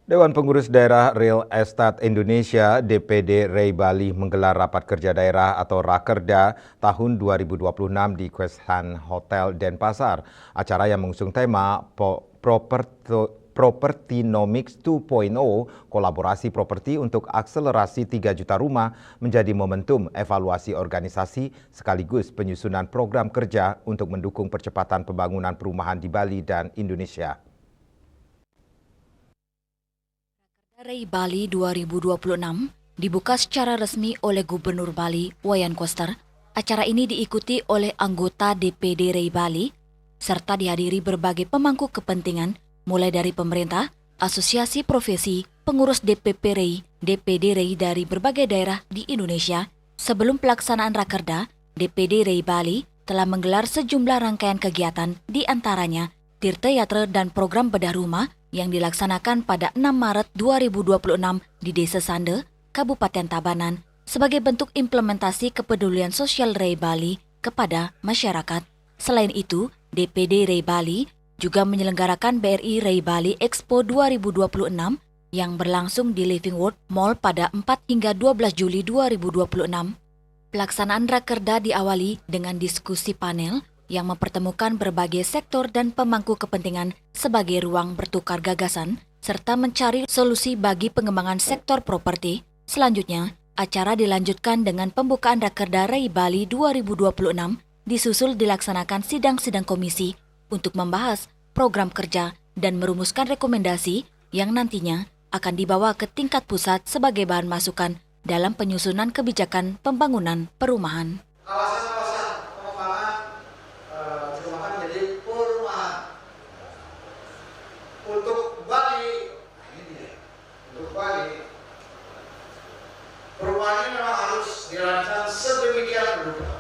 Dewan Pengurus Daerah Real Estate Indonesia (DPD REI Bali) menggelar rapat kerja daerah atau Rakerda tahun 2026 di Queshan Hotel Denpasar. Acara yang mengusung tema Propertinomics 2.0, kolaborasi properti untuk akselerasi 3 juta rumah, menjadi momentum evaluasi organisasi sekaligus penyusunan program kerja untuk mendukung percepatan pembangunan perumahan di Bali dan Indonesia. REI Bali 2026 dibuka secara resmi oleh Gubernur Bali, Wayan Koster. Acara ini diikuti oleh anggota DPD REI Bali, serta dihadiri berbagai pemangku kepentingan, mulai dari pemerintah, asosiasi profesi, pengurus DPP REI, DPD REI dari berbagai daerah di Indonesia. Sebelum pelaksanaan Rakerda, DPD REI Bali telah menggelar sejumlah rangkaian kegiatan, di antaranya Tirta Yatra dan program bedah rumah yang dilaksanakan pada 6 Maret 2026 di Desa Sande, Kabupaten Tabanan, sebagai bentuk implementasi kepedulian sosial REI Bali kepada masyarakat. Selain itu, DPD REI Bali juga menyelenggarakan BRI REI Bali Expo 2026 yang berlangsung di Living World Mall pada 4 hingga 12 Juli 2026. Pelaksanaan Rakerda diawali dengan diskusi panel yang mempertemukan berbagai sektor dan pemangku kepentingan sebagai ruang bertukar gagasan serta mencari solusi bagi pengembangan sektor properti. Selanjutnya, acara dilanjutkan dengan pembukaan Rakerda REI Bali 2026 disusul dilaksanakan sidang-sidang komisi untuk membahas program kerja dan merumuskan rekomendasi yang nantinya akan dibawa ke tingkat pusat sebagai bahan masukan dalam penyusunan kebijakan pembangunan perumahan. Untuk Bali, perubahan ini memang harus dirancang sedemikian rupa.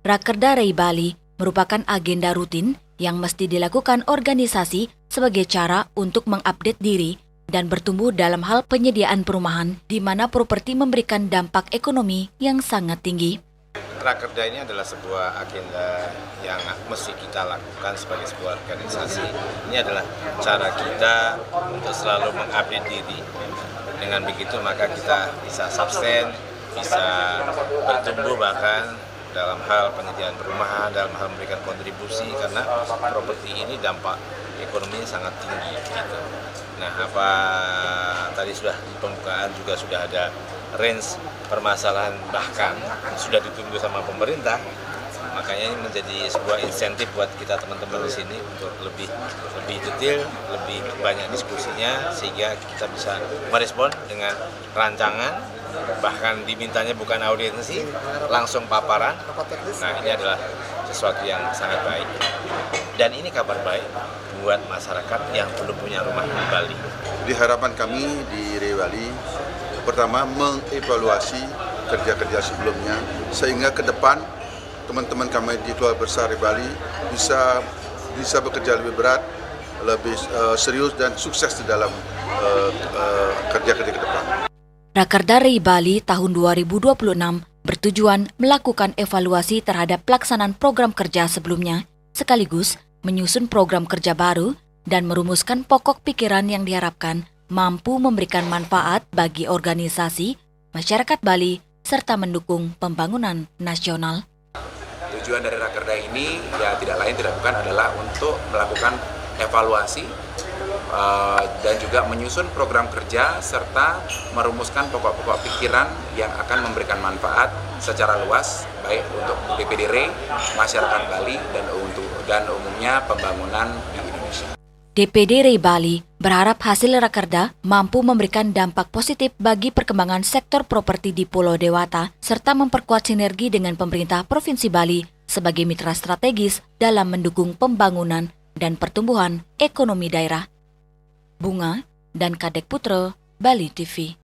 Rakerda REI Bali merupakan agenda rutin yang mesti dilakukan organisasi sebagai cara untuk mengupdate diri dan bertumbuh dalam hal penyediaan perumahan, di mana properti memberikan dampak ekonomi yang sangat tinggi. Rakerda ini adalah sebuah agenda yang mesti kita lakukan sebagai sebuah organisasi. Ini adalah cara kita untuk selalu mengupdate diri. Dengan begitu maka kita bisa sustain, bisa bertumbuh bahkan dalam hal penyediaan perumahan, dalam hal memberikan kontribusi, karena properti ini dampak ekonominya sangat tinggi. Gitu. Nah, apa tadi sudah di pembukaan juga sudah ada range permasalahan bahkan sudah ditunggu sama pemerintah, makanya ini menjadi sebuah insentif buat kita teman-teman di sini untuk lebih detail, lebih banyak diskusinya sehingga kita bisa merespon dengan rancangan, bahkan dimintanya bukan audiensi, langsung paparan. Nah, ini adalah sesuatu yang sangat baik dan ini kabar baik buat masyarakat yang belum punya rumah di Bali. Di harapan kami di REI Bali, pertama mengevaluasi kerja-kerja sebelumnya sehingga ke depan teman-teman kami di Keluarga Besar REI Bali bisa bekerja lebih berat, lebih serius dan sukses di dalam kerja-kerja ke depan. Rakerda REI Bali tahun 2026 bertujuan melakukan evaluasi terhadap pelaksanaan program kerja sebelumnya, sekaligus menyusun program kerja baru dan merumuskan pokok pikiran yang diharapkan mampu memberikan manfaat bagi organisasi, masyarakat Bali, serta mendukung pembangunan nasional. Tujuan dari Rakerda ini tidak lain tidak bukan adalah untuk melakukan evaluasi dan juga menyusun program kerja serta merumuskan pokok-pokok pikiran yang akan memberikan manfaat secara luas baik untuk DPD REI, masyarakat Bali dan umumnya pembangunan di Indonesia. DPD REI Bali berharap hasil Rakerda mampu memberikan dampak positif bagi perkembangan sektor properti di Pulau Dewata serta memperkuat sinergi dengan pemerintah Provinsi Bali sebagai mitra strategis dalam mendukung pembangunan dan pertumbuhan ekonomi daerah. Bunga dan Kadek Putra, Bali TV.